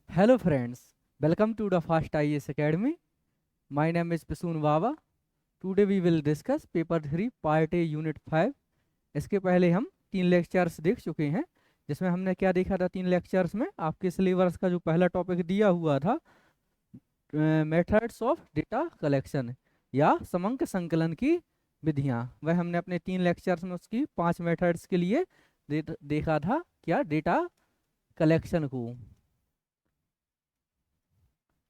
Hello friends, welcome to the Fast IAS Academy. My name is Pisun Baba. Today we will discuss paper 3 part A unit 5. इसके पहले हम 3 lectures देख चुके हैं जिसमें हमने क्या देखा था 3 लेक्चर्स में आपके सिलेबस का जो पहला टॉपिक दिया हुआ था मेथड्स ऑफ डेटा कलेक्शन या समंक संकलन की विधियां, वह हमने अपने 3 लेक्चर्स में उसकी 5 मेथड्स के लिए देखा था क्या डेटा कलेक्शन को।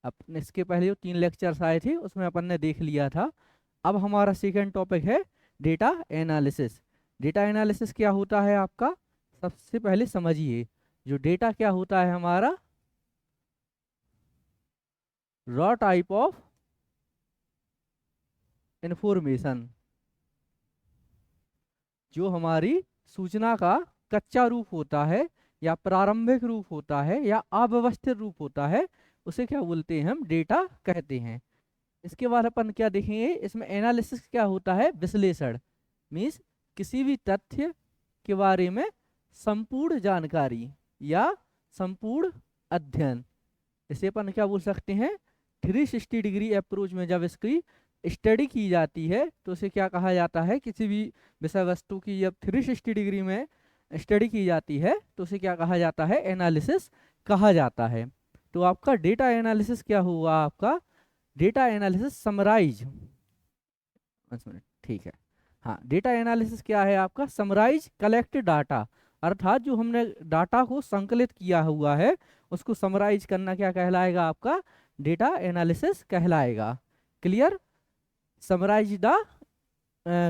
अपने इसके पहले जो 3 लेक्चर्स आए थे उसमें अपन ने देख लिया था। अब हमारा सेकंड टॉपिक है डेटा एनालिसिस। डेटा एनालिसिस क्या होता है आपका, सबसे पहले समझिए जो डेटा क्या होता है हमारा रॉ टाइप ऑफ इंफॉर्मेशन, जो हमारी सूचना का कच्चा रूप होता है या प्रारंभिक रूप होता है या अव्यवस्थित रूप होता है, उसे क्या बोलते हैं हम डेटा कहते हैं। इसके बाद अपन क्या देखेंगे, इसमें एनालिसिस क्या होता है विश्लेषण, मीन्स किसी भी तथ्य के बारे में संपूर्ण जानकारी या संपूर्ण अध्ययन। इसे अपन क्या बोल सकते हैं 360 डिग्री अप्रोच में जब इसकी स्टडी की जाती है तो उसे क्या कहा जाता है, किसी भी विषय वस्तु की जब 360 डिग्री में स्टडी की जाती है तो उसे क्या कहा जाता है एनालिसिस कहा जाता है। तो आपका डेटा एनालिसिस क्या हुआ, आपका डेटा एनालिसिस समराइज, ठीक है हाँ, डेटा एनालिसिस क्या है आपका समराइज कलेक्टेड डाटा, अर्थात जो हमने डाटा को संकलित किया हुआ है उसको समराइज करना क्या कहलाएगा, आपका डेटा एनालिसिस कहलाएगा। Clear, summarise the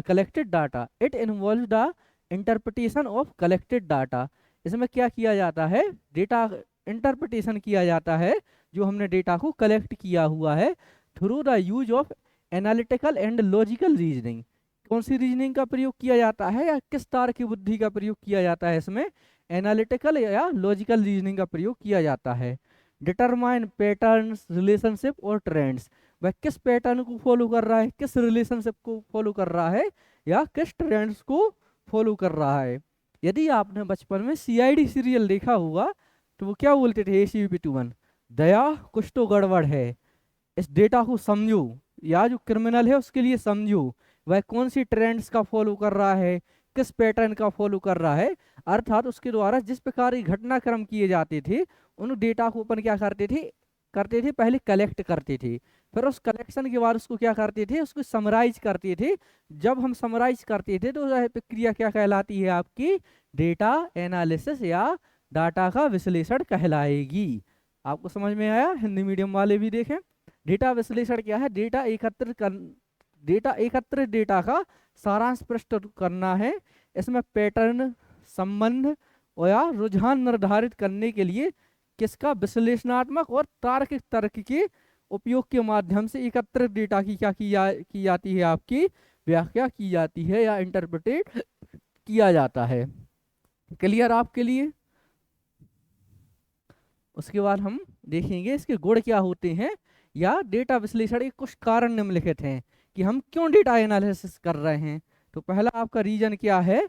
collected data, it involve the interpretation of collected data. इसमें क्या किया जाता है, डेटा इंटरप्रिटेशन किया जाता है जो हमने डेटा को कलेक्ट किया हुआ है through the use of analytical and logical reasoning. कौन सी रीजनिंग का प्रयोग किया जाता है या किस तार की बुद्धि का प्रयोग किया जाता है, इसमें एनालिटिकल या लॉजिकल रीजनिंग का प्रयोग किया जाता है। डिटरमाइन पैटर्न्स रिलेशनशिप और ट्रेंड्स, वह किस पैटर्न को फॉलो कर रहा है, किस रिलेशनशिप को फॉलो कर रहा है या किस ट्रेंड्स को फॉलो कर रहा है। यदि आपने बचपन में CID सीरियल देखा होगा तो वो क्या बोलते थे ACP P21, दया कुछ तो गड़बड़ है, इस डेटा को समझो या जो क्रिमिनल है उसके लिए समझो, वह कौन सी ट्रेंड्स का फॉलो कर रहा है, किस पैटर्न का फॉलो कर रहा है। अर्थात उसके द्वारा जिस प्रकार के घटनाक्रम किए जाते थे उन डेटा को अपन क्या करते थे पहले कलेक्ट करते थे, फिर उस कलेक्शन के बाद उसको क्या करते थे, उसको समराइज करते थे। जब हम समराइज करते थे तो वह प्रक्रिया क्या कहलाती है आपकी डेटा एनालिसिस या डाटा का विश्लेषण कहलाएगी। आपको समझ में आया, हिंदी मीडियम वाले भी देखें। डेटा विश्लेषण क्या है, डेटा एकत्रित डेटा का सारांश प्रस्तुत करना है। इसमें पैटर्न संबंध और या रुझान निर्धारित करने के लिए किसका विश्लेषणात्मक और तार्किक तर्क के उपयोग के माध्यम से एकत्रित डेटा की क्या की जाती है, आपकी व्याख्या की जाती है या इंटरप्रेटेड किया जाता है। क्लियर आपके लिए। उसके बाद हम देखेंगे इसके गुण क्या होते हैं या डेटा विश्लेषण के कुछ कारण निम्नलिखित हैं कि हम क्यों डेटा एनालिसिस कर रहे हैं। तो पहला आपका रीजन क्या है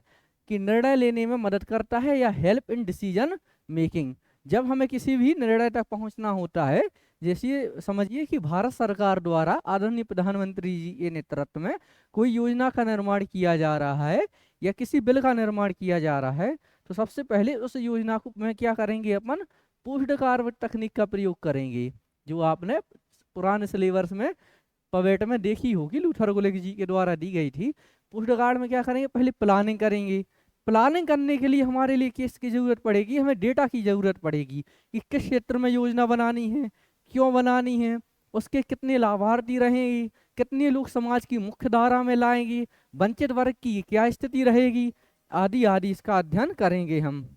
कि निर्णय लेने में मदद करता है या हेल्प इन डिसीजन मेकिंग। जब हमें किसी भी निर्णय तक पहुंचना होता है, जैसे समझिए कि भारत सरकार द्वारा आदरणीय प्रधानमंत्री जी के नेतृत्व में कोई योजना का निर्माण किया जा रहा है या किसी बिल का निर्माण किया जा रहा है, तो सबसे पहले उस योजना को में क्या करेंगे, अपन पोस्ट कार्ड तकनीक का प्रयोग करेंगे, जो आपने पुराने सिलेबस में पवेट में देखी होगी, लूथर गोलेक जी के द्वारा दी गई थी। पोस्ट कार्ड में क्या करेंगे, पहले प्लानिंग करेंगे। प्लानिंग करने के लिए हमारे लिए किसकी जरूरत पड़ेगी, हमें डेटा की जरूरत पड़ेगी कि किस क्षेत्र में योजना बनानी है, क्यों बनानी है, उसके कितने लाभार्थी रहेंगे, कितने लोग समाज की मुख्य धारा में लाएंगे, वंचित वर्ग की क्या स्थिति रहेगी, आदि आदि इसका अध्ययन करेंगे हम।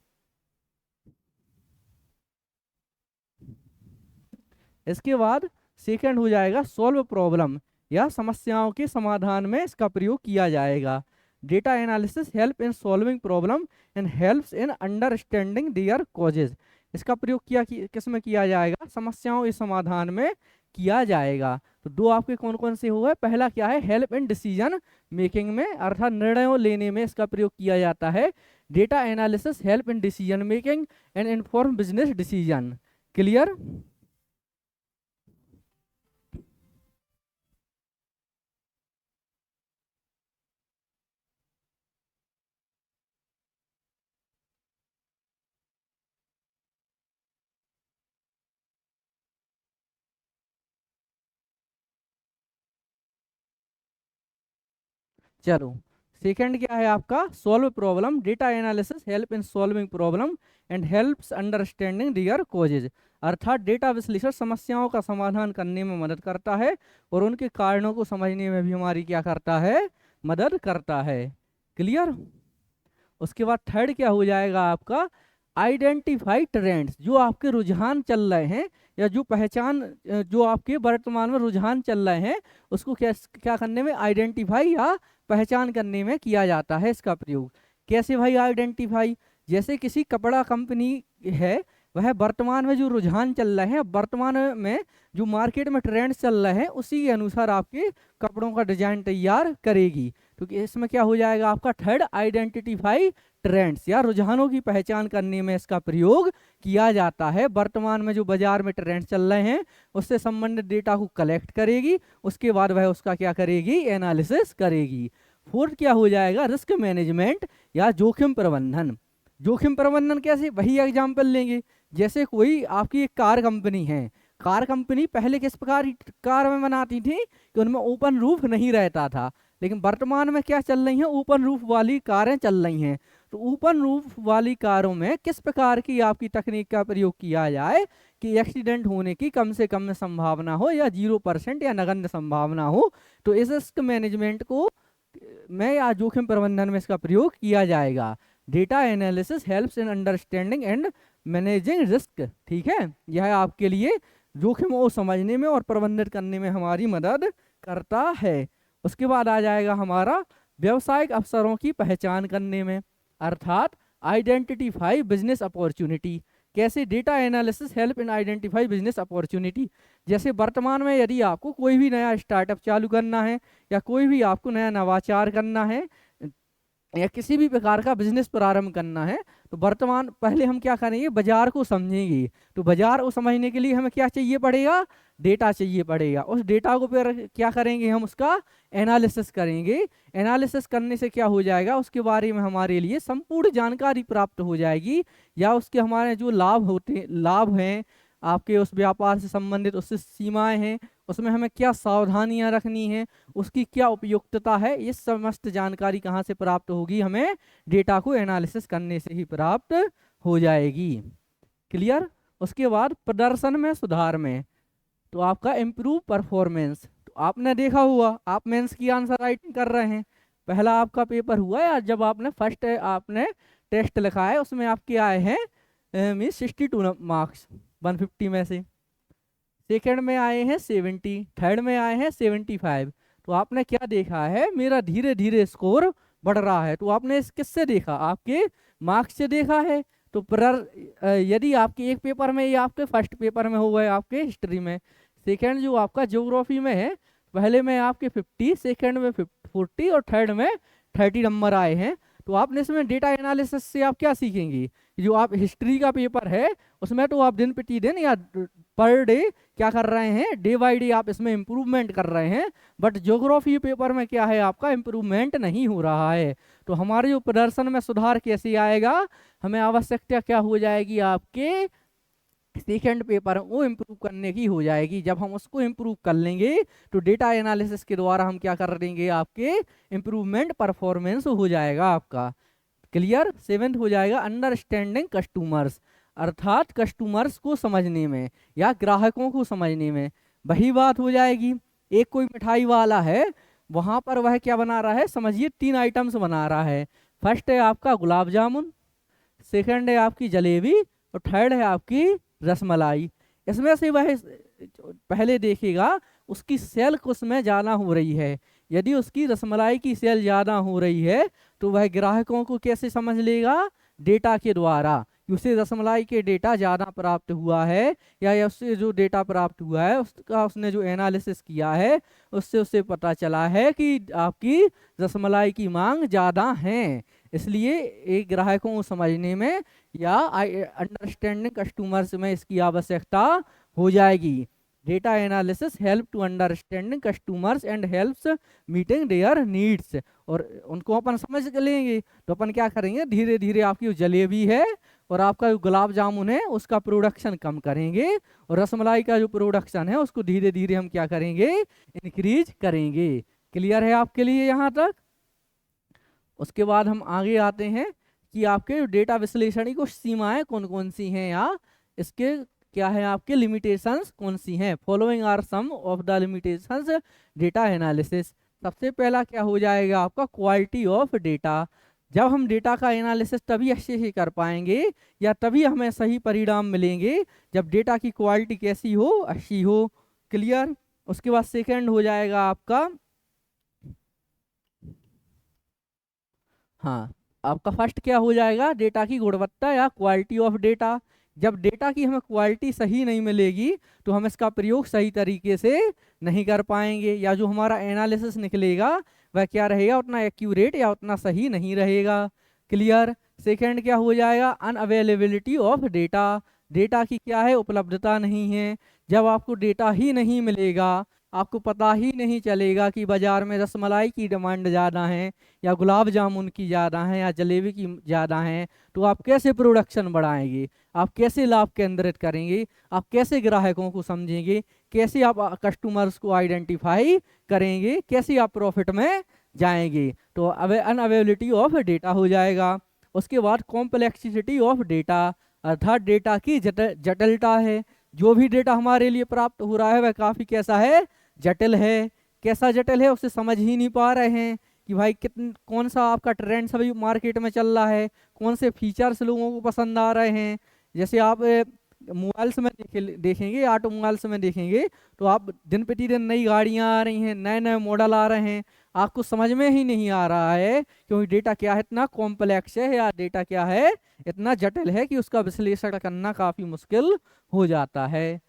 इसके बाद सेकंड हो जाएगा सॉल्व प्रॉब्लम या समस्याओं के समाधान में इसका प्रयोग किया जाएगा। Data analysis help in solving problem and helps in understanding their causes. इसका प्रयोग किस में किया जाएगा, समस्याओं के समाधान में किया जाएगा। तो दो आपके कौन कौन से हुए, पहला क्या है हेल्प इन डिसीजन मेकिंग में, अर्थात निर्णयों लेने में इसका प्रयोग किया जाता है। Data analysis help in decision making and inform business decision. Clear. चलो, सेकंड क्या है आपका, solve problem. Data analysis help in solving problem and helps understanding their causes. अर्थात डेटा विश्लेषण समस्याओं का समाधान करने में मदद करता है और उनके कारणों को समझने में भी हमारी क्या करता है, मदद करता है। क्लियर। उसके बाद थर्ड क्या हो जाएगा आपका, आइडेंटिफाई ट्रेंड्स। जो आपके रुझान चल रहे हैं या जो पहचान, जो आपके वर्तमान में रुझान चल रहे हैं, उसको क्या क्या करने में, आइडेंटिफाई या पहचान करने में किया जाता है इसका प्रयोग। कैसे भाई आइडेंटिफाई, जैसे किसी कपड़ा कंपनी है, वह वर्तमान में जो रुझान चल रहे हैं, वर्तमान में जो मार्केट में ट्रेंड्स चल रहे हैं, उसी के अनुसार आपके कपड़ों का डिजाइन तैयार करेगी। तो इसमें क्या हो जाएगा आपका, थर्ड, आइडेंटिफाई ट्रेंड्स या रुझानों की पहचान करने में इसका प्रयोग किया जाता है। वर्तमान में जो बाजार में ट्रेंड्स चल रहे हैं, उससे संबंधित डेटा को कलेक्ट करेगी, उसके बाद वह उसका क्या करेगी, एनालिसिस करेगी। फोर्थ क्या हो जाएगा, रिस्क मैनेजमेंट या जोखिम प्रबंधन। जोखिम प्रबंधन कैसे, वही एग्जाम्पल लेंगे। जैसे कोई आपकी एक कार कंपनी है, कार कंपनी पहले किस प्रकार की कार में बनाती थी कि उनमें ओपन रूफ नहीं रहता था, लेकिन वर्तमान में क्या चल रही हैं, ओपन रूफ वाली कारें चल रही हैं। तो ओपन रूफ वाली कारों में किस प्रकार की आपकी तकनीक का प्रयोग किया जाए कि एक्सीडेंट होने की कम से कम संभावना हो या 0% या नगण्य संभावना हो। तो इस रिस्क मैनेजमेंट को में या जोखिम प्रबंधन में इसका प्रयोग किया जाएगा। Data analysis helps in understanding and managing risk. ठीक है, यह आपके लिए जोखिम को समझने में और प्रबंधित करने में हमारी मदद करता है। उसके बाद आ जाएगा हमारा व्यवसायिक अवसरों की पहचान करने में, अर्थात आइडेंटिफाई बिजनेस अपॉर्चुनिटी। कैसे डेटा एनालिसिस हेल्प इन आइडेंटिफाई बिजनेस अपॉर्चुनिटी। जैसे वर्तमान में यदि आपको कोई भी नया स्टार्टअप चालू करना है या कोई भी आपको नया नवाचार करना है या किसी भी प्रकार का बिजनेस प्रारंभ करना है, तो वर्तमान पहले हम क्या करेंगे, बाजार को समझेंगे। तो बाजार को समझने के लिए हमें क्या चाहिए पड़ेगा, डेटा चाहिए पड़ेगा। उस डेटा को फिर क्या करेंगे, हम उसका एनालिसिस करेंगे। एनालिसिस करने से क्या हो जाएगा, उसके बारे में हमारे लिए संपूर्ण जानकारी प्राप्त हो जाएगी, या उसके हमारे जो लाभ हैं आपके उस व्यापार से संबंधित, उससे सीमाएं हैं, उसमें हमें क्या सावधानियां रखनी है, उसकी क्या उपयुक्तता है, ये समस्त जानकारी कहाँ से प्राप्त होगी, हमें डेटा को एनालिसिस करने से ही प्राप्त हो जाएगी। क्लियर। उसके बाद प्रदर्शन में सुधार में, तो आपका इम्प्रूव परफॉर्मेंस। तो आपने देखा हुआ, आप मेंस की आंसर राइटिंग कर रहे हैं, पहला आपका पेपर हुआ है, जब आपने फर्स्ट आपने टेस्ट लिखा है, उसमें आपके आए हैं 62 मार्क्स 150 में से। सेकंड में आए हैं 70, थर्ड में आए हैं 75। तो आपने क्या देखा है, मेरा धीरे धीरे स्कोर बढ़ रहा है। तो आपने इस किससे देखा, आपके मार्क्स से देखा है। तो यदि आपके एक पेपर में, ये आपके फर्स्ट पेपर में हुआ है आपके हिस्ट्री में, सेकंड जो आपका ज्योग्राफी में है, पहले में आपके 50, सेकंड में 40 और थर्ड में 30 नंबर आए हैं। तो आपने इसमें डेटा एनालिसिस से आप क्या सीखेंगे, जो आप हिस्ट्री का पेपर है उसमें तो आप दिन प्रतिदिन या पर डे क्या कर रहे हैं, डे बाई डे आप इसमें इम्प्रूवमेंट कर रहे हैं, बट ज्योग्राफी पेपर में क्या है, आपका इम्प्रूवमेंट नहीं हो रहा है। तो हमारे जो प्रदर्शन में सुधार कैसे आएगा, हमें आवश्यकता क्या हो जाएगी, आपके सेकंड पेपर वो इम्प्रूव करने की हो जाएगी। जब हम उसको इम्प्रूव कर लेंगे तो डेटा एनालिसिस के द्वारा हम क्या कर देंगे, आपके इम्प्रूवमेंट परफॉर्मेंस हो जाएगा आपका। क्लियर। सेवेंथ हो जाएगा अंडरस्टैंडिंग कस्टमर्स, अर्थात कस्टमर्स को समझने में या ग्राहकों को समझने में। वही बात हो जाएगी, एक कोई मिठाई वाला है, वहां पर वह क्या बना रहा है, समझिए 3 आइटम्स बना रहा है। फर्स्ट है आपका गुलाब जामुन, सेकंड है आपकी जलेबी और थर्ड है आपकी रसमलाई। इसमें से वह पहले देखेगा उसकी सेल उसमें ज़्यादा हो रही है। यदि उसकी रसमलाई की सेल ज़्यादा हो रही है तो वह ग्राहकों को कैसे समझ लेगा, डेटा के द्वारा। उसे रसमलाई के डेटा ज़्यादा प्राप्त हुआ है, या उससे जो डेटा प्राप्त हुआ है उसका उसने जो एनालिसिस किया है, उससे उसे पता चला है कि आपकी रसमलाई की मांग ज़्यादा है। इसलिए एक ग्राहकों को समझने में या अंडरस्टैंडिंग कस्टमर्स में इसकी आवश्यकता हो जाएगी। Data analysis help to understanding customers and helps meeting their needs. और उनको अपन समझ लेंगे तो अपन क्या करेंगे, धीरे धीरे आपकी जो जलेबी है और आपका जो गुलाब जामुन है उसका प्रोडक्शन कम करेंगे, और रसमलाई का जो प्रोडक्शन है उसको धीरे धीरे हम क्या करेंगे, इंक्रीज करेंगे। क्लियर है आपके लिए यहाँ तक? उसके बाद हम आगे आते हैं कि आपके डेटा विश्लेषण की कुछ सीमाएं कौन कौन सी हैं, या इसके क्या है आपके लिमिटेशंस कौन सी हैं। Following are some of the limitations data analysis. सबसे पहला क्या हो जाएगा आपका, क्वालिटी ऑफ डेटा। जब हम डेटा का एनालिसिस तभी अच्छे से कर पाएंगे या तभी हमें सही परिणाम मिलेंगे जब डेटा की क्वालिटी कैसी हो, अच्छी हो। क्लियर? उसके बाद सेकंड हो जाएगा आपका, हाँ आपका फर्स्ट क्या हो जाएगा, डेटा की गुणवत्ता या क्वालिटी ऑफ डेटा। जब डेटा की हमें क्वालिटी सही नहीं मिलेगी तो हम इसका प्रयोग सही तरीके से नहीं कर पाएंगे, या जो हमारा एनालिसिस निकलेगा वह क्या रहेगा, उतना एक्यूरेट या उतना सही नहीं रहेगा। क्लियर? सेकंड क्या हो जाएगा, अनअवेलेबिलिटी ऑफ डेटा। डेटा की क्या है, उपलब्धता नहीं है। जब आपको डेटा ही नहीं मिलेगा, आपको पता ही नहीं चलेगा कि बाजार में रसमलाई की डिमांड ज़्यादा है या गुलाब जामुन की ज़्यादा है या जलेबी की ज़्यादा है, तो आप कैसे प्रोडक्शन बढ़ाएंगे, आप कैसे लाभ केंद्रित करेंगे, आप कैसे ग्राहकों को समझेंगे, कैसे आप कस्टमर्स को आइडेंटिफाई करेंगे, कैसे आप प्रॉफिट में जाएंगे। तो अनअवेलेबिलिटी ऑफ डेटा हो जाएगा। उसके बाद कॉम्प्लेक्सिटी ऑफ डेटा, अर्थात डेटा की जटिलता है। जो भी डेटा हमारे लिए प्राप्त हो रहा है वह काफ़ी कैसा है, जटिल है। कैसा जटिल है, उसे समझ ही नहीं पा रहे हैं कि भाई कौन सा आपका ट्रेंड सभी मार्केट में चल रहा है, कौन से फीचर्स लोगों को पसंद आ रहे हैं। जैसे आप मोबाइल्स में देखेंगे, ऑटोमोबाइल्स में देखेंगे तो आप दिन प्रतिदिन नई गाड़ियां आ रही हैं, नए नए मॉडल आ रहे हैं, आपको समझ में ही नहीं आ रहा है क्योंकि डेटा क्या है, इतना कॉम्प्लेक्स है, या डेटा क्या है, इतना जटिल है कि उसका विश्लेषण करना काफ़ी मुश्किल हो जाता है।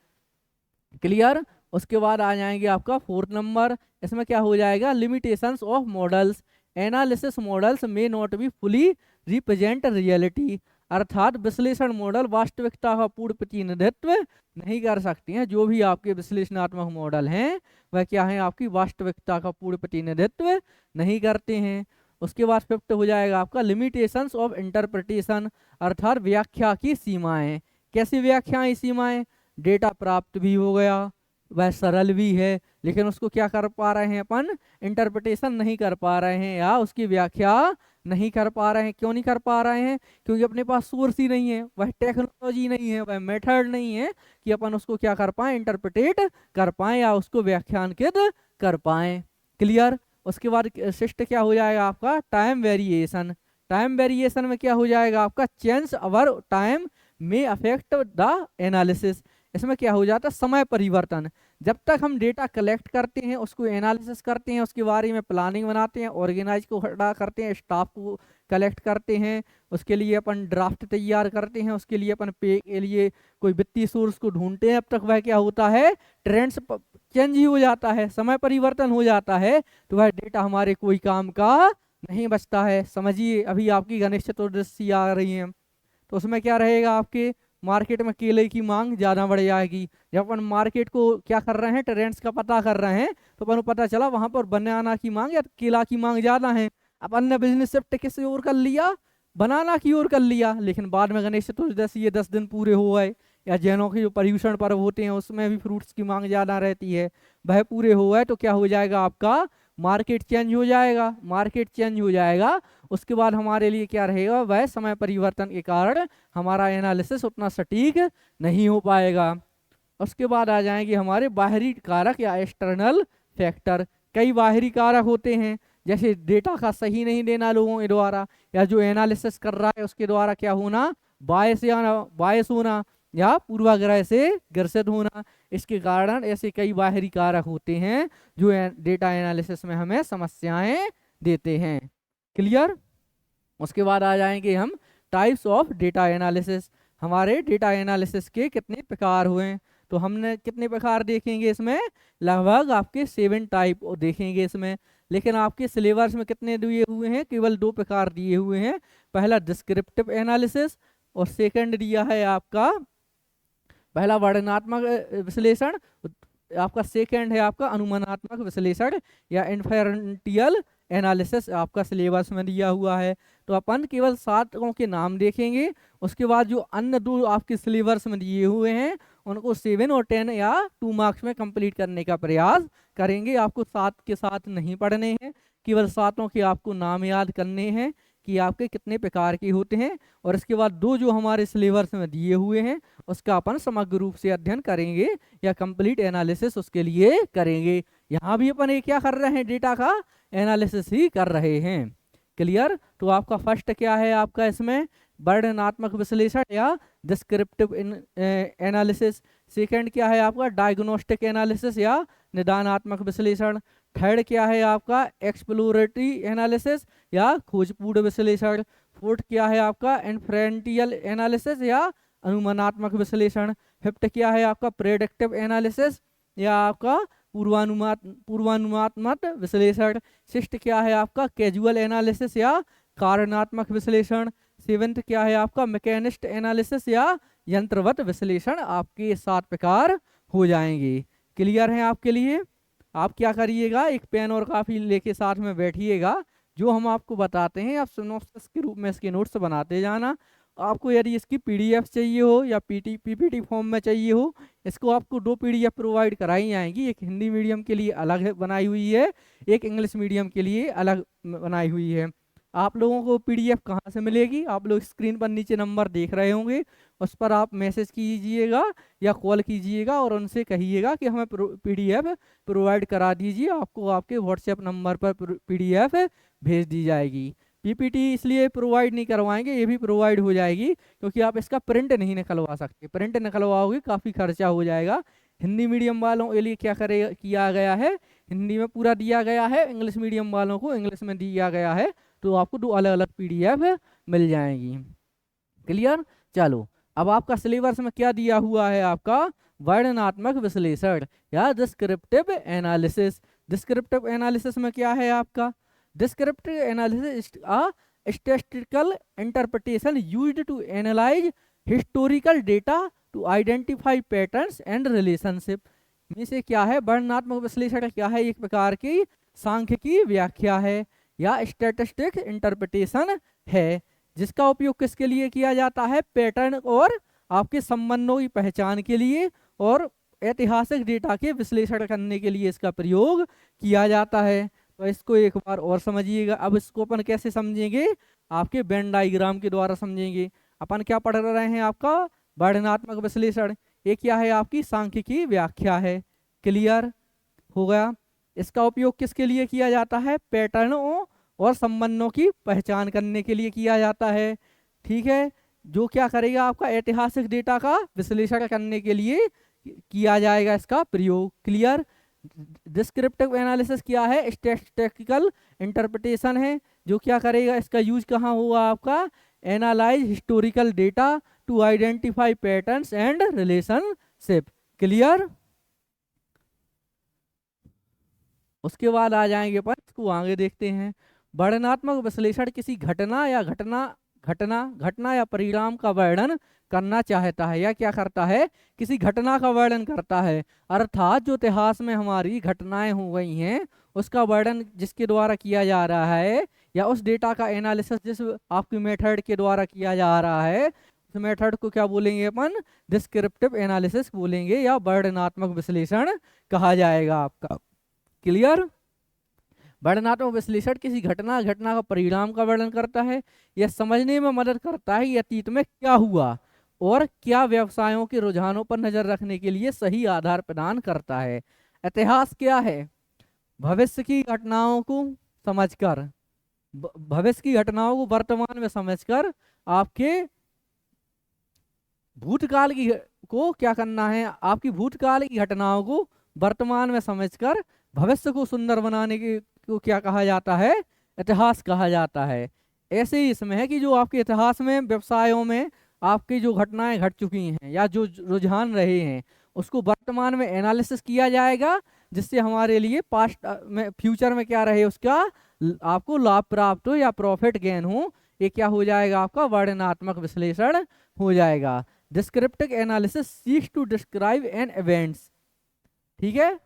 क्लियर? उसके बाद आ जाएंगे आपका फोर्थ नंबर, इसमें क्या हो जाएगा, limitations of models. Analysis models में not be fully represent reality, अर्थात विश्लेषण मॉडल वास्तविकता का पूर्ण प्रतिनिधित्व नहीं कर सकते हैं। जो भी आपके विश्लेषणात्मक मॉडल हैं वह क्या है, आपकी वास्तविकता का पूर्ण प्रतिनिधित्व नहीं करते हैं। उसके बाद फिफ्थ हो जाएगा आपका लिमिटेशंस ऑफ इंटरप्रिटेशन, अर्थात व्याख्या की सीमाएं। कैसी व्याख्याएं, सीमाएं, डेटा प्राप्त भी हो गया, वह सरल भी है, लेकिन उसको क्या कर पा रहे हैं अपन, इंटरप्रिटेशन नहीं कर पा रहे हैं या उसकी व्याख्या नहीं कर पा रहे हैं। क्यों नहीं कर पा रहे हैं? क्योंकि अपने पास सोर्स ही नहीं है, वह टेक्नोलॉजी नहीं है, वह मेथड नहीं है कि अपन उसको क्या कर पाए, इंटरप्रिटेट कर पाए या उसको व्याख्यानकित कर पाए। क्लियर? उसके बाद शिष्ट क्या हो जाएगा आपका, टाइम वेरिएशन। टाइम वेरिएशन में क्या हो जाएगा आपका, चेंज अवर टाइम में अफेक्ट द एनालिसिस। इसमें क्या हो जाता है, समय परिवर्तन। जब तक हम डेटा कलेक्ट करते हैं, उसको एनालिसिस करते हैं, उसके बारे में प्लानिंग बनाते हैं, ऑर्गेनाइज को खड़ा करते हैं, स्टाफ को कलेक्ट करते हैं, उसके लिए अपन ड्राफ्ट तैयार करते हैं, उसके लिए अपन पे के लिए कोई वित्तीय सोर्स को ढूंढते हैं, अब तक वह क्या होता है, ट्रेंड्स चेंज ही हो जाता है, समय परिवर्तन हो जाता है, तो वह डेटा हमारे कोई काम का नहीं बचता है। समझिए, अभी आपकी गणेश चतुर्दशी आ रही है तो उसमें क्या रहेगा, आपके मार्केट में केले की मांग ज़्यादा बढ़ जाएगी। जब अपन मार्केट को क्या कर रहे हैं, ट्रेंड्स का पता कर रहे हैं, तो अपन को पता चला वहाँ पर बनाना की मांग या केला की मांग ज़्यादा है। अपन ने बिजनेस शिफ्ट किस ओर कर लिया, बनाना की ओर कर लिया, लेकिन बाद में गणेश चतुर्दशी ये 10 दिन पूरे हो गए, या जैनों के जो पर्यूषण पर्व होते हैं उसमें भी फ्रूट्स की मांग ज़्यादा रहती है, वह पूरे हो गए, तो क्या हो जाएगा आपका, मार्केट चेंज हो जाएगा। मार्केट चेंज हो जाएगा, उसके बाद हमारे लिए क्या रहेगा, वह समय परिवर्तन के कारण हमारा एनालिसिस उतना सटीक नहीं हो पाएगा। उसके बाद आ जाएंगे हमारे बाहरी कारक या एक्सटर्नल फैक्टर। कई बाहरी कारक होते हैं, जैसे डेटा का सही नहीं देना लोगों के द्वारा, या जो एनालिसिस कर रहा है उसके द्वारा क्या होना, बायस होना या पूर्वाग्रह से ग्रसित होना। इसके कारण ऐसे कई बाहरी कारक होते हैं जो डेटा एनालिसिस में हमें समस्याएं देते हैं। क्लियर? उसके बाद आ जाएंगे हम टाइप्स ऑफ डेटा एनालिसिस। हमारे डेटा एनालिसिस के कितने प्रकार हुए, तो हमने कितने प्रकार देखेंगे इसमें, लगभग आपके 7 टाइप देखेंगे इसमें। लेकिन आपके सिलेबस में कितने दिए हुए हैं, केवल 2 प्रकार दिए हुए हैं। पहला डिस्क्रिप्टिव एनालिसिस और सेकंड दिया है आपका, पहला वर्णनात्मक विश्लेषण, आपका सेकंड है आपका अनुमानात्मक विश्लेषण या इन्फेरेंटियल एनालिसिस आपका सिलेबस में दिया हुआ है। तो अपन केवल 7 के नाम देखेंगे, उसके बाद जो अन्य 2 आपके सिलेबस में दिए हुए हैं उनको 7 और 10 या 2 मार्क्स में कंप्लीट करने का प्रयास करेंगे। आपको 7 के साथ नहीं पढ़ने हैं, केवल 7 के आपको नाम याद करने हैं कि आपके कितने प्रकार के होते हैं, और इसके बाद 2 जो हमारे सिलेबस में दिए हुए हैं उसका अपन समग्र रूप से अध्ययन करेंगे या कंप्लीट एनालिसिस उसके लिए करेंगे। यहाँ भी अपन ये क्या कर रहे हैं, डेटा का एनालिसिस ही कर रहे हैं। क्लियर? तो आपका फर्स्ट क्या है आपका इसमें, वर्णनात्मक विश्लेषण या डिस्क्रिप्टिव एनालिसिस। सेकंड क्या है आपका, डायग्नोस्टिक एनालिसिस या निदानात्मक विश्लेषण। थर्ड क्या है आपका, एक्सप्लोरेटरी एनालिसिस या खोजपूर्ण विश्लेषण। फोर्थ क्या है आपका, इन्फेरेंटियल एनालिसिस या अनुमानात्मक विश्लेषण। फिफ्थ क्या है आपका, प्रेडिक्टिव एनालिसिस या आपका पूर्वानुमानात्मक विश्लेषण। सिक्स्थ क्या है आपका, कैजुअल एनालिसिस या कारणात्मक विश्लेषण। सेवेंथ क्या है आपका, मैकेनिस्ट एनालिसिस या यंत्रवत विश्लेषण। आपके 7 प्रकार हो जाएंगे। क्लियर है आपके लिए? आप क्या करिएगा, एक पेन और काफी लेके साथ में बैठिएगा, जो हम आपको बताते हैं आप सिनॉप्सिस के रूप में इसके नोट्स बनाते जाना। आपको यदि इसकी पीडीएफ चाहिए हो या पीपीटी फॉर्म में चाहिए हो, इसको आपको 2 पीडीएफ प्रोवाइड कराई जाएंगी। एक हिंदी मीडियम के लिए अलग बनाई हुई है, एक इंग्लिश मीडियम के लिए अलग बनाई हुई है। आप लोगों को पीडीएफ कहाँ से मिलेगी, आप लोग स्क्रीन पर नीचे नंबर देख रहे होंगे, उस पर आप मैसेज कीजिएगा या कॉल कीजिएगा और उनसे कहिएगा कि हमें पीडीएफ प्रोवाइड करा दीजिए। आपको आपके व्हाट्सएप नंबर पर पीडीएफ भेज दी जाएगी। पीपीटी इसलिए प्रोवाइड नहीं करवाएंगे, ये भी प्रोवाइड हो जाएगी, क्योंकि आप इसका प्रिंट नहीं निकलवा सकते। प्रिंट निकलवाओगे काफ़ी खर्चा हो जाएगा। हिंदी मीडियम वालों के लिए क्या किया गया है, हिंदी में पूरा दिया गया है, इंग्लिश मीडियम वालों को इंग्लिश में दिया गया है। तो आपको 2 अलग अलग पीडीएफ मिल जाएंगी। क्लियर? चलो, अब आपका सिलेबस में क्या दिया हुआ है आपका, वर्णनात्मक विश्लेषण या डिस्क्रिप्टिव एनालिसिस। डिस्क्रिप्टिव एनालिसिस में क्या है आपका, descriptive analysis statistical interpretation used to analyse historical data to identify patterns and relationship. में से क्या है, वर्णनात्मक विश्लेषण क्या है, एक प्रकार की सांख्यिकी व्याख्या है या स्टैटिस्टिक इंटरप्रिटेशन है, जिसका उपयोग किसके लिए किया जाता है, पैटर्न और आपके संबंधों की पहचान के लिए और ऐतिहासिक डेटा के विश्लेषण करने के लिए इसका प्रयोग किया जाता है। तो इसको एक बार और समझिएगा। अब इसको अपन कैसे समझेंगे, आपके वेन डायग्राम के द्वारा समझेंगे। अपन क्या पढ़ रहे हैं, आपका वर्णनात्मक विश्लेषण, ये क्या है, आपकी सांख्यिकी व्याख्या है। क्लियर हो गया? इसका उपयोग किसके लिए किया जाता है, पैटर्नों और संबंधों की पहचान करने के लिए किया जाता है। ठीक है, जो क्या करेगा, आपका ऐतिहासिक डेटा का विश्लेषण करने के लिए किया जाएगा इसका प्रयोग। क्लियर? डिस्क्रिप्टिव एनालिसिस क्या है, स्टैटिस्टिकल इंटरप्रिटेशन है, जो क्या करेगा, इसका यूज कहाँ हुआ आपका, analyse historical data to identify patterns and relationship. Clear? उसके बाद आ जाएंगे अपन इसको आगे देखते हैं। वर्णनात्मक विश्लेषण किसी घटना या परिणाम का वर्णन करना चाहता है या क्या करता है, किसी घटना का वर्णन करता है। अर्थात जो इतिहास में हमारी घटनाएं हो गई हैं उसका वर्णन जिसके द्वारा किया जा रहा है, या उस डेटा का एनालिसिस जिस आपकी मेथड के द्वारा किया जा रहा है, उस मेथड को क्या बोलेंगे अपन, डिस्क्रिप्टिव एनालिसिस बोलेंगे या वर्णनात्मक विश्लेषण कहा जाएगा आपका। क्लियर? वर्णनात्मक विश्लेषण किसी घटना का परिणाम का वर्णन करता है, यह समझने में मदद करता है कि अतीत में क्या हुआ और क्या व्यवसायों के रुझानों पर नजर रखने के लिए सही आधार प्रदान करता है। इतिहास क्या है, भविष्य की घटनाओं को समझकर, भविष्य की घटनाओं को वर्तमान में समझकर आपके भूतकाल की को क्या करना है, आपकी भूतकाल की घटनाओं को वर्तमान में समझकर भविष्य को सुंदर बनाने को क्या कहा जाता है, इतिहास कहा जाता है। ऐसे ही इसमें है कि जो आपके इतिहास में व्यवसायों में आपकी जो घटनाएं घट चुकी हैं या जो रुझान रहे हैं उसको वर्तमान में एनालिसिस किया जाएगा, जिससे हमारे लिए पास्ट में फ्यूचर में क्या रहे, उसका आपको लाभ प्राप्त हो या प्रॉफिट गेन हो। ये क्या हो जाएगा आपका वर्णनात्मक विश्लेषण हो जाएगा। Descriptive analysis seeks to describe an events, ठीक है।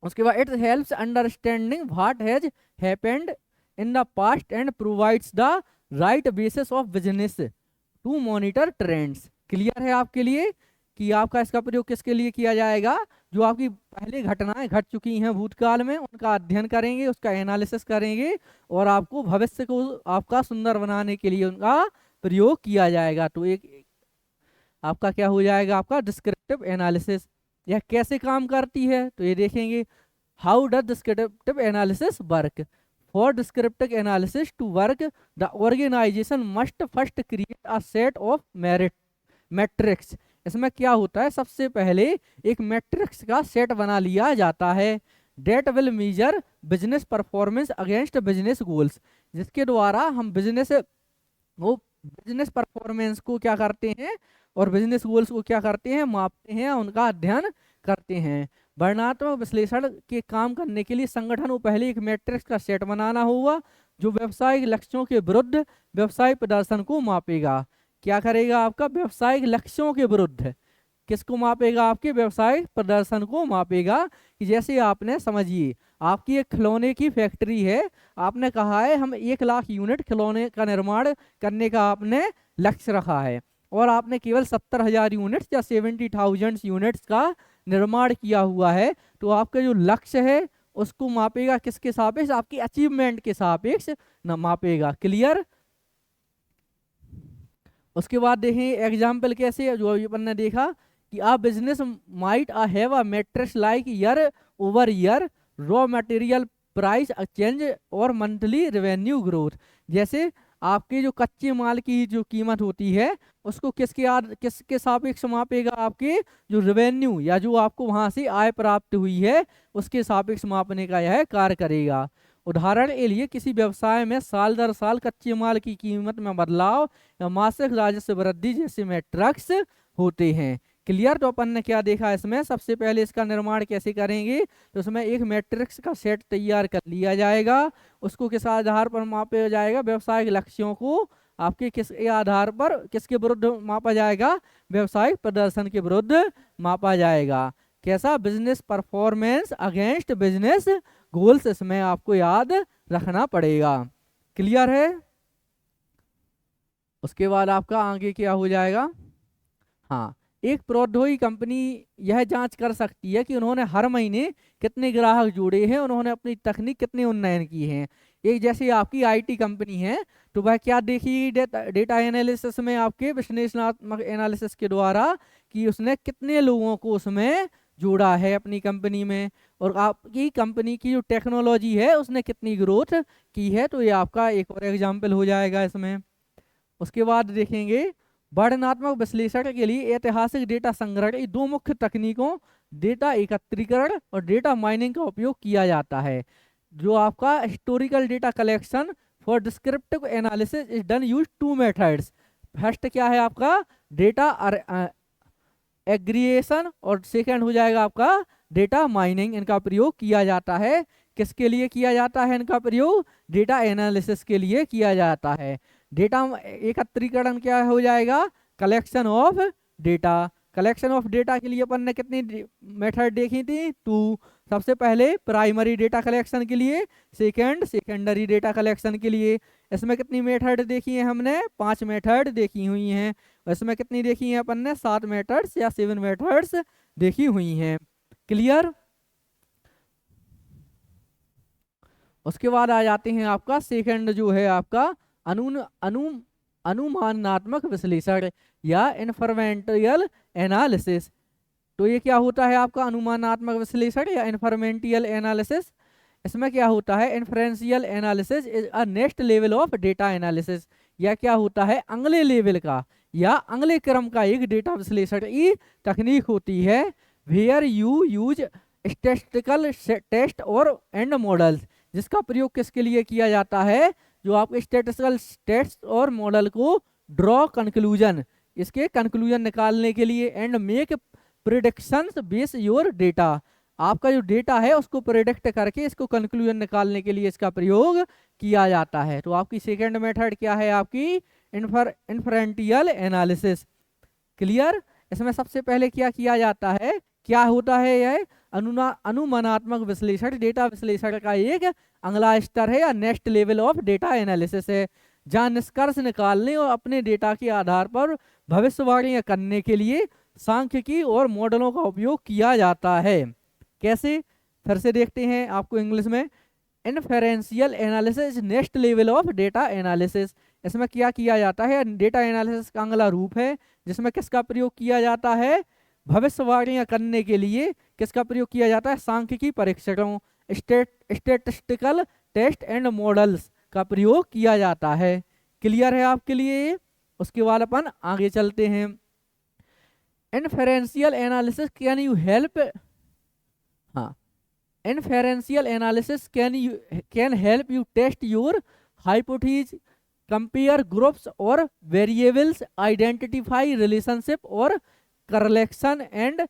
उसके बाद it helps understanding what has happened in the past and provides the right basis of business to monitor trends. Clear है आपके लिए कि आपका इसका प्रयोग किसके लिए किया जाएगा, जो आपकी पहले घटनाएं घट चुकी हैं भूतकाल में, उनका अध्ययन करेंगे, उसका एनालिसिस करेंगे और आपको भविष्य को आपका सुंदर बनाने के लिए उनका प्रयोग किया जाएगा। तो एक आपका क्या हो जाएगा, आपका डिस्क्रिप्टिव एनालिसिस। यह कैसे काम करती है तो ये देखेंगे। How does descriptive analysis work? For descriptive analysis to work the organisation must first create a set of metrics. इसमें क्या होता है, सबसे पहले एक मैट्रिक्स का सेट बना लिया जाता है। That will measure business performance against business goals, जिसके द्वारा हम बिजनेस परफॉर्मेंस को क्या करते हैं और बिजनेस गोल्स को क्या करते हैं, मापते हैं, उनका अध्ययन करते हैं। वर्णनात्मक विश्लेषण के काम करने के लिए संगठन को पहले एक मैट्रिक्स का सेट बनाना होगा जो व्यवसायिक लक्ष्यों के विरुद्ध व्यवसाय प्रदर्शन को मापेगा। क्या करेगा, आपका व्यवसायिक लक्ष्यों के विरुद्ध किसको मापेगा, आपके व्यवसायिक प्रदर्शन को मापेगा। कि जैसे आपने समझिए आपकी एक खिलौने की फैक्ट्री है, आपने कहा है हम 1,00,000 यूनिट खिलौने का निर्माण करने का आपने लक्ष्य रखा है और आपने केवल 70,000 यूनिट्स या 70,000 यूनिट्स का निर्माण किया हुआ है। तो आपका जो लक्ष्य है उसको मापेगा किसके सापेक्ष, आपकी अचीवमेंट के सापेक्ष न मापेगा। क्लियर। उसके बाद देखें एग्जाम्पल कैसे, जो अपन ने देखा कि uh business might have a matrix like year over year raw material price change और मंथली रेवेन्यू ग्रोथ। जैसे आपके जो कच्चे माल की जो कीमत होती है उसको किसके सापेक्ष मापेगा, आपके जो रेवेन्यू या जो आपको वहां से आय प्राप्त हुई है उसके सापेक्ष मापने का यह कार्य करेगा। उदाहरण के लिए किसी व्यवसाय में साल दर साल कच्चे माल की कीमत में बदलाव या मासिक राजस्व वृद्धि जैसे मैट्रिक्स होते हैं। क्लियर। तो अपन ने क्या देखा इसमें, सबसे पहले इसका निर्माण कैसे करेंगे, तो उसमें एक मैट्रिक्स का सेट तैयार कर लिया जाएगा, उसको किस आधार पर मापा जाएगा, व्यवसायिक लक्ष्यों को आपके किस आधार पर किसके विरुद्ध मापा जाएगा, व्यवसायिक प्रदर्शन के विरुद्ध मापा जाएगा। कैसा, business performance against business goals, इसमें आपको याद रखना पड़ेगा। क्लियर है। उसके बाद आपका आगे क्या हो जाएगा, हाँ, एक प्रौद्योगिकी कंपनी यह जांच कर सकती है कि उन्होंने हर महीने कितने ग्राहक जोड़े हैं, उन्होंने अपनी तकनीक कितने उन्नयन की हैं। एक जैसे आपकी आईटी कंपनी है तो वह क्या देखी डेटा एनालिसिस में, आपके विश्लेषणात्मक एनालिसिस के द्वारा कि उसने कितने लोगों को उसमें जोड़ा है अपनी कंपनी में, और आपकी कंपनी की जो टेक्नोलॉजी है उसने कितनी ग्रोथ की है। तो ये आपका एक और एग्जाम्पल हो जाएगा इसमें। उसके बाद देखेंगे वर्णनात्मक विश्लेषण के लिए ऐतिहासिक डेटा संग्रहण की दो मुख्य तकनीकों डेटा एकत्रीकरण और डेटा माइनिंग का उपयोग किया जाता है। जो आपका historical data collection for descriptive analysis is done use two methods. First क्या है आपका डेटा एग्रीगेशन और सेकंड हो जाएगा आपका डेटा माइनिंग। इनका प्रयोग किया जाता है, किसके लिए किया जाता है इनका प्रयोग, डेटा एनालिसिस के लिए किया जाता है। डेटा एकत्रीकरण क्या हो जाएगा, collection of data. Collection of data के लिए अपन ने कितनी मेथड देखी थी, 2। सबसे पहले प्राइमरी डेटा कलेक्शन के लिए, सेकेंडरी डेटा कलेक्शन के लिए। इसमें कितनी मेथड देखी है हमने, 5 मेथड देखी हुई हैं। इसमें कितनी देखी है अपन ने, 7 मेथड्स या 7 मेथड्स देखी हुई हैं। क्लियर। उसके बाद आ जाते हैं आपका सेकंड जो है आपका अनुमानात्मक विश्लेषण या इन्फॉर्मेंटियल एनालिसिस। तो ये क्या होता है आपका अनुमानात्मक विश्लेषण या इन्फॉर्मेंटियल एनालिसिस। इसमें क्या होता है, inferential analysis is a next level of data analysis. या क्या होता है, अगले लेवल का या अगले क्रम का एक डेटा विश्लेषण की तकनीक होती है। Where you use statistical test और एंड मॉडल्स, जिसका प्रयोग किसके लिए किया जाता है, जो आप स्टैटिस्टिकल टेस्ट और मॉडल को ड्रॉ कंक्लूजन, इसके कंक्लूजन निकालने के लिए, and make predictions base your data, आपका जो डेटा है उसको प्रेडिक्ट करके इसको कंक्लूजन निकालने के लिए इसका प्रयोग किया जाता है। तो आपकी सेकंड मेथड क्या है, आपकी इन्फरेंशियल एनालिसिस। क्लियर। इसमें सबसे पहले क्या किया जाता है, क्या होता है यह अनुमानात्मक विश्लेषण, डेटा विश्लेषण का एक अगला स्तर है या next level of data analysis है, जहां निष्कर्ष निकालने और अपने डेटा के आधार पर भविष्यवाणियां करने के लिए सांख्यिकी और मॉडलों का उपयोग किया जाता है। कैसे, फिर से देखते हैं आपको इंग्लिश में। Inferential analysis next level of data analysis. इसमें क्या किया जाता है, डेटा एनालिसिस का अगला रूप है जिसमें किसका प्रयोग किया जाता है, भविष्यवाणियां करने के लिए किसका प्रयोग किया जाता है, सांख्यिकी परीक्षणों, स्टेटिस्टिकल टेस्ट एंड मॉडल्स का प्रयोग किया जाता है। क्लियर है आपके लिए। उसके बाद अपन आगे चलते हैं। Inferential analysis can you help, हाँ, inferential analysis can help you test your hypothesis, compare groups और वेरिएबल्स, आइडेंटिफाई रिलेशनशिप और correlation and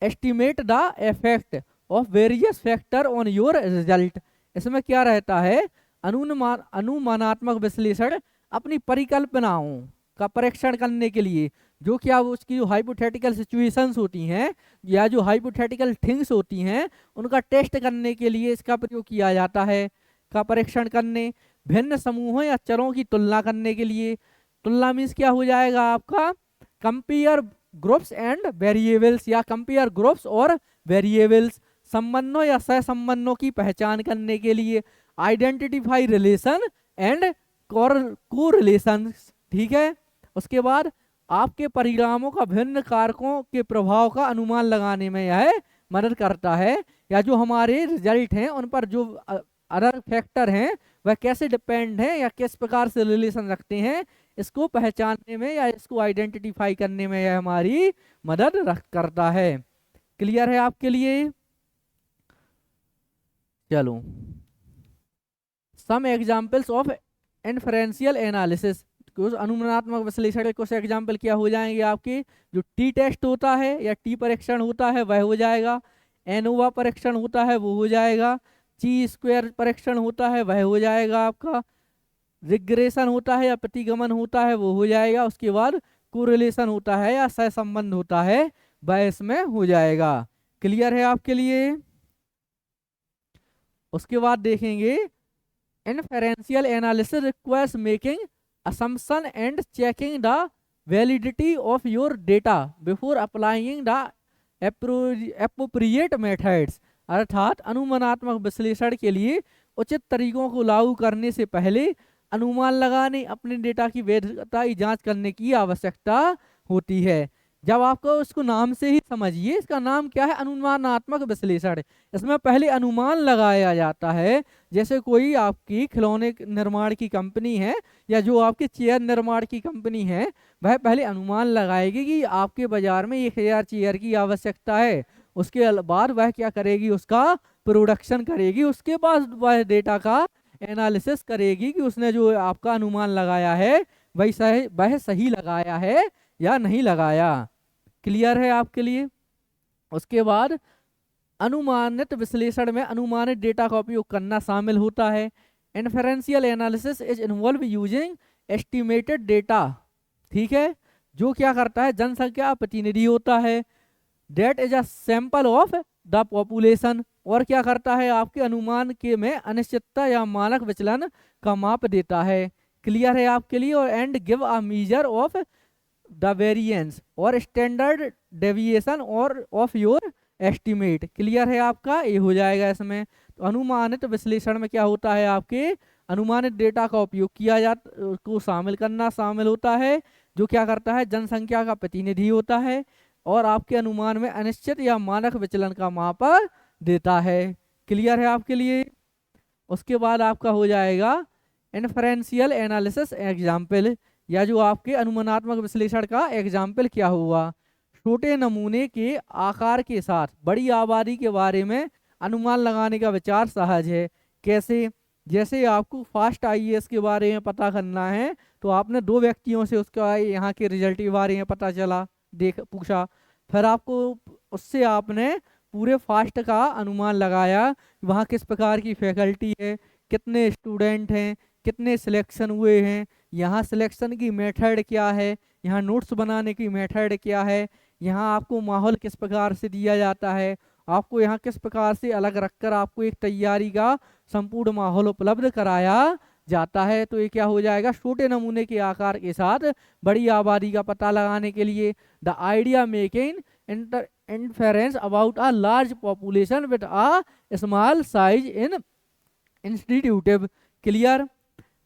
estimate the effect of various factor on your result। इसमें क्या रहता है, अनुमानात्मक विश्लेषण अपनी परिकल्पनाओं का परीक्षण करने के लिए जो क्या उसकी जो हाइपोथेटिकल सिचुएशंस होती हैं या जो हाइपोथेटिकल थिंग्स होती हैं उनका टेस्ट करने के लिए इसका प्रयोग किया जाता है, का परीक्षण करने, भिन्न समूहों या चरों की तुलना करने के लिए। तुलना मीन्स क्या हो जाएगा आपका, कंपेयर ग्रुप्स एंड वेरिएबल्स या कंपेयर ग्रुप्स और वेरिएबल्स, संबंधों या सहसंबंधों की पहचान करने के लिए, आइडेंटिफाई रिलेशन एंड कोरिलेशन। ठीक है। उसके बाद आपके परिणामों का भिन्न कारकों के प्रभाव का अनुमान लगाने में यह मदद करता है, या जो हमारे रिजल्ट हैं उन पर जो अदर फैक्टर हैं वह कैसे डिपेंड हैं या किस प्रकार से रिलेशन रखते हैं, इसको पहचानने में या इसको आइडेंटिफाई करने में यह हमारी मदद करता है। क्लियर है आपके लिए। चलो, some examples of inferential analysis, कुछ अनुमानात्मक विश्लेषण के कुछ एग्जाम्पल क्या हो जाएंगे आपके, जो टी टेस्ट होता है या टी परीक्षण होता है वह हो जाएगा, एनोवा परीक्षण होता है वो हो जाएगा, ची स्क्वायर परीक्षण होता है वह हो जाएगा आपका, रिग्रेशन होता है या प्रतिगमन होता है वो हो जाएगा, उसके बाद कोरिलेशन होता है या सहसंबंध होता है वह इसमें हो जाएगा। क्लियर है आपके लिए। उसके बाद देखेंगे inferential analysis requires making assumption and checking the validity of your data before applying the appropriate methods। अर्थात अनुमानात्मक विश्लेषण के लिए उचित तरीकों को लागू करने से पहले अनुमान लगाने, अपने डेटा की वैधता की जांच करने की आवश्यकता होती है। जब आपको उसको नाम से ही समझिए, इसका नाम क्या है, अनुमानात्मक विश्लेषण। इसमें पहले अनुमान लगाया जाता है, जैसे कोई आपकी खिलौने निर्माण की कंपनी है या जो आपकी चेयर निर्माण की कंपनी है, वह पहले अनुमान लगाएगी कि आपके बाजार में 1000 चेयर की आवश्यकता है। उसके बाद वह क्या करेगी, उसका प्रोडक्शन करेगी, उसके बाद वह डेटा का एनालिसिस करेगी कि उसने जो आपका अनुमान लगाया है वह सही लगाया है या नहीं लगाया। क्लियर है आपके लिए। उसके बाद अनुमानित विश्लेषण में अनुमानित डेटा का उपयोग करना शामिल होता है। Inferential analysis is involve using estimated data. ठीक है, जो क्या करता है, जनसंख्या प्रतिनिधि होता है, that is a sample of the population, और क्या करता है, आपके अनुमान के में अनिश्चितता या मानक विचलन का माप देता है। क्लियर है आपके लिए। और and give a measure of the variance और स्टैंडर्ड डेविएशन और ऑफ योर एस्टिमेट। क्लियर है आपका, ये हो जाएगा इसमें। तो अनुमानित विश्लेषण में क्या होता है, आपके अनुमानित डेटा का उपयोग किया को शामिल करना शामिल होता है, जो क्या करता है, जनसंख्या का प्रतिनिधि होता है और आपके अनुमान में अनिश्चित या मानक विचलन का माप देता है। क्लियर है आपके लिए। उसके बाद आपका हो जाएगा इन्फरेंशियल एनालिसिस एग्जाम्पल, या जो आपके अनुमानात्मक विश्लेषण का एग्जाम्पल क्या हुआ, छोटे नमूने के आकार के साथ बड़ी आबादी के बारे में अनुमान लगाने का विचार सहज है। कैसे, जैसे आपको फास्ट आईएएस के बारे में पता करना है तो आपने 2 व्यक्तियों से उसका यहाँ के रिजल्ट के बारे में पता चला, पूछा, फिर आपको उससे आपने पूरे फास्ट का अनुमान लगाया, वहाँ किस प्रकार की फैकल्टी है, कितने स्टूडेंट हैं, कितने सिलेक्शन हुए हैं, यहाँ सिलेक्शन की मेथड क्या है, यहाँ नोट्स बनाने की मेथड क्या है, यहाँ आपको माहौल किस प्रकार से दिया जाता है, आपको यहाँ किस प्रकार से अलग रखकर आपको एक तैयारी का संपूर्ण माहौल उपलब्ध कराया जाता है। तो ये क्या हो जाएगा, छोटे नमूने के आकार के साथ बड़ी आबादी का पता लगाने के लिए the idea making inference about a large population with a small size in institutive clear.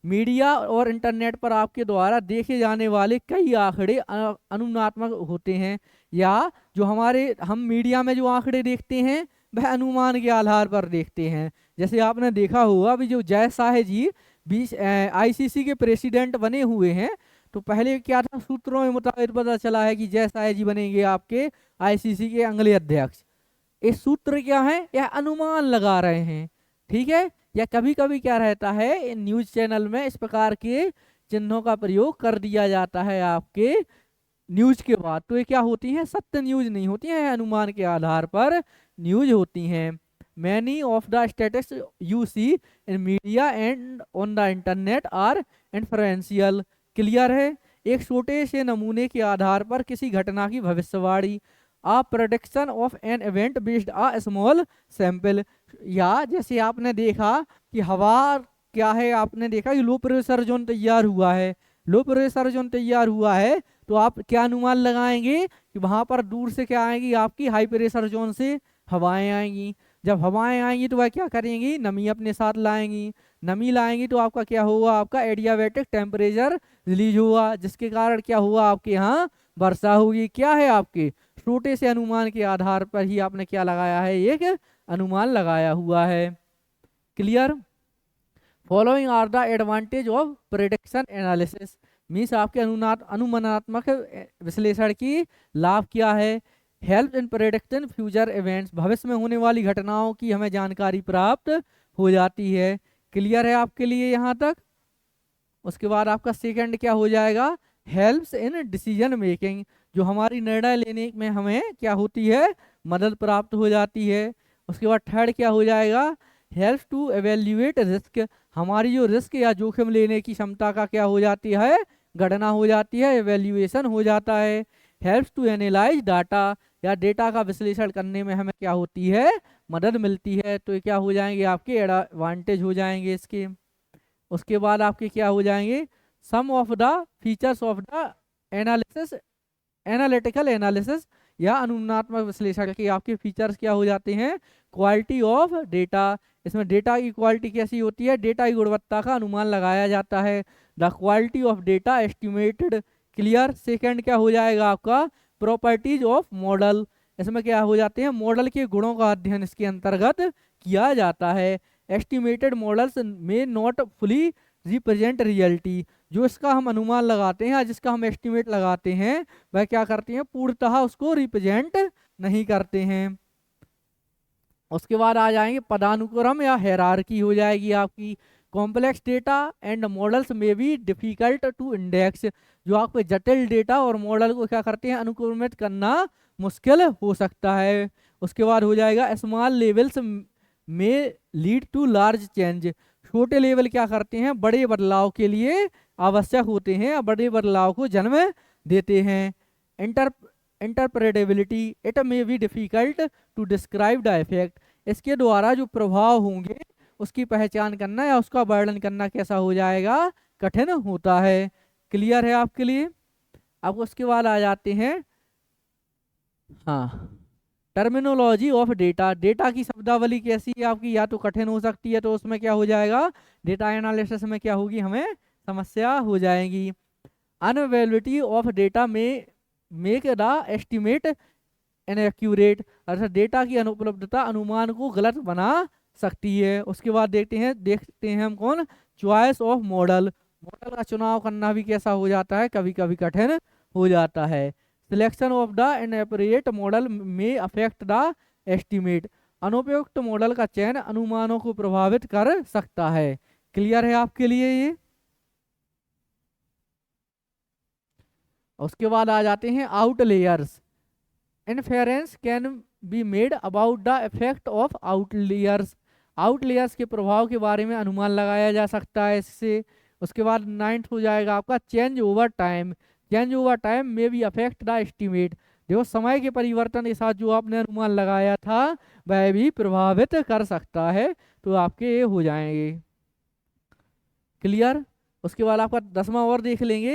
Media और इंटरनेट पर आपके द्वारा देखे जाने वाले कई आंकड़े अनुमानात्मक होते हैं, या जो हम मीडिया में जो आंकड़े देखते हैं वह अनुमान के आधार पर देखते हैं। जैसे आपने देखा होगा अभी जो जय शाह जी 20 आईसीसी के प्रेसिडेंट बने हुए हैं, तो पहले क्या था, सूत्रों के मुताबिक पता चला है कि जय शाह जी बनेंगे आपके आईसीसी के अगले अध्यक्ष। इस सूत्र क्या है, यह अनुमान लगा रहे हैं, ठीक है। या कभी कभी क्या रहता है, न्यूज चैनल में इस प्रकार के चिन्हों का प्रयोग कर दिया जाता है आपके न्यूज के बाद, तो ये क्या होती हैं, सत्य न्यूज नहीं होती हैं, अनुमान के आधार पर न्यूज होती हैं। Many of the status you see in media and on the internet are influential clear है। एक छोटे से नमूने के आधार पर किसी घटना की भविष्यवाणी, uh prediction of an event based uh small sample, या जैसे आपने देखा कि हवा क्या है, आपने देखा कि लो प्रेशर जोन तैयार हुआ है, लो प्रेशर जोन तैयार हुआ है, तो आप क्या अनुमान लगाएंगे कि वहां पर दूर से क्या आएंगी, आपकी हाई प्रेशर जोन से हवाएं आएंगी। जब हवाएं आएंगी तो वह क्या करेंगी, नमी अपने साथ लाएंगी, नमी लाएंगी तो आपका क्या होगा, आपका एडियाबैटिक टेम्परेचर रिलीज हुआ, जिसके कारण क्या हुआ, आपके यहाँ वर्षा होगी। क्या है, आपके छोटे से अनुमान के आधार पर ही आपने क्या लगाया है, एक अनुमान लगाया हुआ है। Clear. Following are the advantage of prediction analysis, means आपके अनुमानात्मक विश्लेषण की लाभ क्या है। Help in predicting future events, भविष्य में होने वाली घटनाओं की हमें जानकारी प्राप्त हो जाती है। क्लियर है आपके लिए यहाँ तक। उसके बाद आपका सेकंड क्या हो जाएगा, हेल्प्स इन डिसीजन मेकिंग, जो हमारी निर्णय लेने में हमें क्या होती है, मदद प्राप्त हो जाती है। उसके बाद थर्ड क्या हो जाएगा, हेल्प टू एवेल्युएट रिस्क, हमारी जो रिस्क या जोखिम लेने की क्षमता का क्या हो जाती है, गणना हो जाती है, एवेल्युएशन हो जाता है। हेल्प्स टू एनालाइज डाटा, या डेटा का विश्लेषण करने में हमें क्या होती है, मदद मिलती है। तो ये क्या हो जाएंगे, आपके एडवांटेज हो जाएंगे इसके। उसके बाद आपके क्या हो जाएंगे, some of the features of the analysis, analytical analysis या अनुमानात्मक विश्लेषण के आपके फीचर्स क्या हो जाते हैं, क्वालिटी ऑफ डेटा, इसमें डेटा की क्वालिटी कैसी होती है, डेटा की गुणवत्ता का अनुमान लगाया जाता है। The quality of data estimated, clear. Second क्या हो जाएगा आपका, प्रॉपर्टीज ऑफ मॉडल, इसमें क्या हो जाते हैं, मॉडल के गुणों का अध्ययन इसके अंतर्गत किया जाता है। एस्टिमेटेड मॉडल्स में नॉट फुली रिप्रेजेंट रियलिटी, जो इसका हम अनुमान लगाते हैं, जिसका हम एस्टिमेट लगाते हैं, वह क्या करते हैं, पूर्णतः उसको रिप्रेजेंट नहीं करते हैं। उसके बाद आ जाएंगे पदानुक्रम या हेरारकी हो जाएगी आपकी। कॉम्प्लेक्स डेटा एंड मॉडल्स में भी डिफिकल्ट टू इंडेक्स, जो आपके जटिल डेटा और मॉडल को क्या करते हैं, अनुक्रमित करना मुश्किल हो सकता है। उसके बाद हो जाएगा स्मॉल लेवल्स में लीड टू लार्ज चेंज, छोटे लेवल क्या करते हैं, बड़े बदलाव के लिए आवश्यक होते हैं, बड़े बदलाव को जन्म देते हैं। Interpretability, it may be difficult to describe the effect, इसके द्वारा जो प्रभाव होंगे उसकी पहचान करना या उसका वर्णन करना कैसा हो जाएगा, कठिन होता है। क्लियर है आपके लिए। अब उसके बाद आ जाते हैं, हाँ, टर्मिनोलॉजी ऑफ डेटा, डेटा की शब्दावली कैसी है आपकी, या तो कठिन हो सकती है, तो उसमें क्या हो जाएगा, डेटा एनालिसिस में क्या होगी, हमें समस्या हो जाएगी। अनअवेलेबिलिटी ऑफ डेटा में मेक द एस्टिमेट इनएक्यूरेट, अर्थात डेटा की अनुपलब्धता अनुमान को गलत बना सकती है। उसके बाद देखते हैं हम कौन, चॉइस ऑफ मॉडल, मॉडल का चुनाव करना भी कैसा हो जाता है, कभी कभी कठिन हो जाता है। Selection of the inappropriate model में अफेक्ट द एस्टिमेट, अनुपयुक्त मॉडल का चयन अनुमानों को प्रभावित कर सकता है। क्लियर है आपके लिए ये। उसके बाद आ जाते हैं outliers, inference can be made about the effect of outliers, outliers के प्रभाव के बारे में अनुमान लगाया जा सकता है इससे। उसके बाद नाइन्थ हो जाएगा आपका change over time, change over time में भी अफेक्ट द एस्टिमेट, देखो समय के परिवर्तन के साथ जो आपने अनुमान लगाया था वह भी प्रभावित कर सकता है, तो आपके ये हो जाएंगे क्लियर। उसके बाद आपका 10वां और देख लेंगे,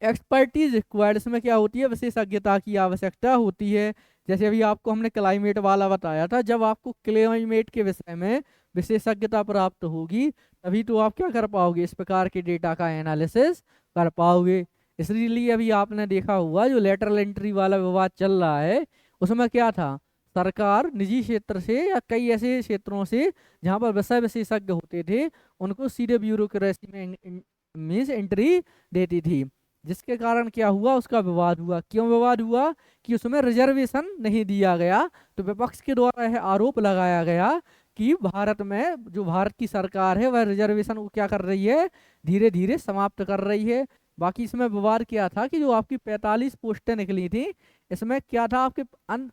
एक्सपर्टीज रिक्वायर्ड, इसमें क्या होती है, विशेषज्ञता की आवश्यकता होती है। जैसे अभी आपको हमने क्लाइमेट वाला बताया था, जब आपको क्लाइमेट के विषय में विशेषज्ञता प्राप्त होगी तभी तो आप क्या कर पाओगे, इस प्रकार के डेटा का एनालिसिस कर पाओगे। इसलिए अभी आपने देखा हुआ जो लेटरल एंट्री वाला विवाद चल रहा है उसमें क्या था, सरकार निजी क्षेत्र से या कई ऐसे क्षेत्रों से जहाँ पर विषय विशेषज्ञ होते थे उनको सीधे ब्यूरोक्रेसी में मीन्स एंट्री देती थी, जिसके कारण क्या हुआ, उसका विवाद हुआ। क्यों विवाद हुआ, कि उसमें रिजर्वेशन नहीं दिया गया। तो विपक्ष के द्वारा यह आरोप लगाया गया कि भारत में जो भारत की सरकार है वह रिजर्वेशन को क्या कर रही है, धीरे धीरे समाप्त कर रही है। बाकी इसमें विवाद क्या था कि जो आपकी 45 पोस्टें निकली थी, इसमें क्या था, आपके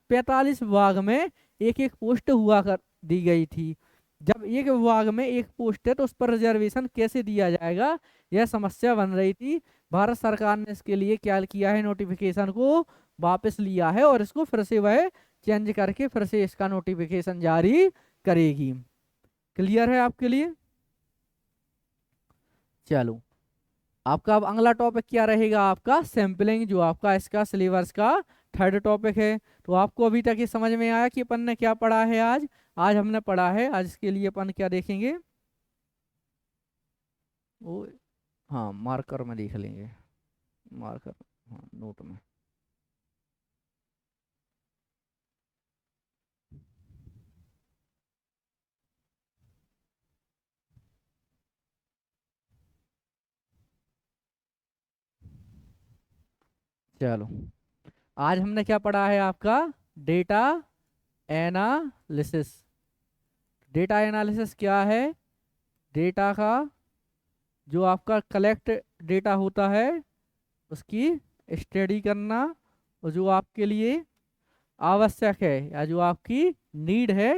45 विभाग में एक एक पोस्ट हुआ कर दी गई थी। जब एक विभाग में एक पोस्ट है तो उस पर रिजर्वेशन कैसे दिया जाएगा, यह समस्या बन रही थी। भारत सरकार ने इसके लिए क्या किया है, नोटिफिकेशन को वापस लिया है और इसको फिर से वह चेंज करके फिर से इसका नोटिफिकेशन जारी करेगी। क्लियर है आपके लिए। चलो आपका अब अगला टॉपिक क्या रहेगा, आपका सैम्पलिंग, जो आपका इसका सिलेबस का थर्ड टॉपिक है। तो आपको अभी तक ये समझ में आया कि अपन ने क्या पढ़ा है आज, आज हमने पढ़ा है, आज इसके लिए अपन क्या देखेंगे, वो हाँ मार्कर में देख लेंगे, मार्कर, हाँ नोट में। चलो आज हमने क्या पढ़ा है, आपका डेटा एनालिसिस। डेटा एनालिसिस क्या है, डेटा का जो आपका कलेक्ट डेटा होता है उसकी स्टडी करना, और जो आपके लिए आवश्यक है या जो आपकी नीड है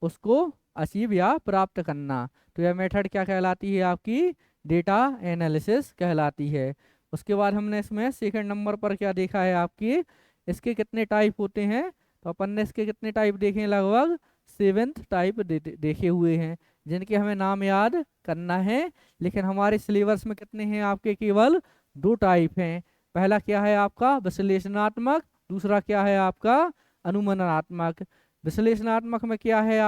उसको अचीव या प्राप्त करना। तो यह मेथड क्या कहलाती है, आपकी डेटा एनालिसिस कहलाती है। उसके बाद हमने इसमें सेकंड नंबर पर क्या देखा है, आपकी इसके कितने टाइप होते हैं। तो अपन ने इसके कितने टाइप देखे हैं, लगभग 7th टाइप देखे हुए हैं, जिनके हमें नाम याद करना है। लेकिन हमारे सिलेबस में कितने हैं, आपके केवल 2 टाइप हैं। पहला क्या है आपका विश्लेषणात्मक, दूसरा क्या है आपका अनुमानात्मक। विश्लेषणात्मक में क्या है,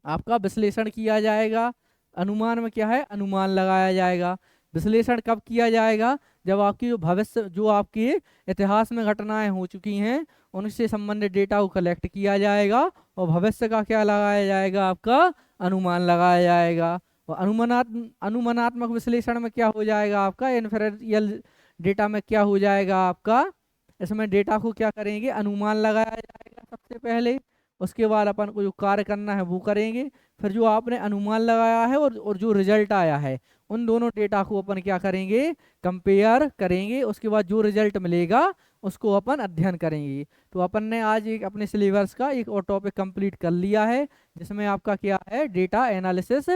आपका विश्लेषण किया जाएगा, अनुमान में क्या है, अनुमान लगाया जाएगा। विश्लेषण कब किया जाएगा, जब आपकी जो भविष्य जो आपके इतिहास में घटनाएं हो चुकी हैं उनसे संबंधित डेटा को कलेक्ट किया जाएगा और भविष्य का क्या लगाया जाएगा, आपका अनुमान लगाया जाएगा। और अनुमानात्मक विश्लेषण में क्या हो जाएगा, आपका इन्फेरेंशियल डेटा में क्या हो जाएगा, आपका इसमें डेटा को क्या करेंगे, अनुमान लगाया जाएगा सबसे पहले। उसके बाद अपन को जो कार्य करना है वो करेंगे। फिर जो आपने अनुमान लगाया है और जो रिजल्ट आया है उन दोनों डेटा को अपन क्या करेंगे, कंपेयर करेंगे। उसके बाद जो रिजल्ट मिलेगा उसको अपन अध्ययन करेंगे। तो अपन ने आज एक अपने सिलेबस का एक और टॉपिक कंप्लीट कर लिया है, जिसमें आपका क्या है, डेटा एनालिसिस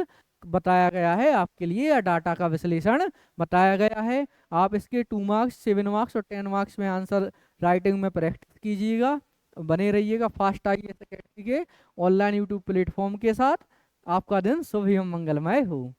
बताया गया है आपके लिए, या डाटा का विश्लेषण बताया गया है। आप इसके 2 मार्क्स, 7 मार्क्स और 10 मार्क्स में आंसर राइटिंग में प्रैक्टिस कीजिएगा। बने रहिएगा फास्ट IAS अकेडमी के ऑनलाइन यूट्यूब प्लेटफॉर्म के साथ। आपका दिन शुभ एवं मंगलमय हो।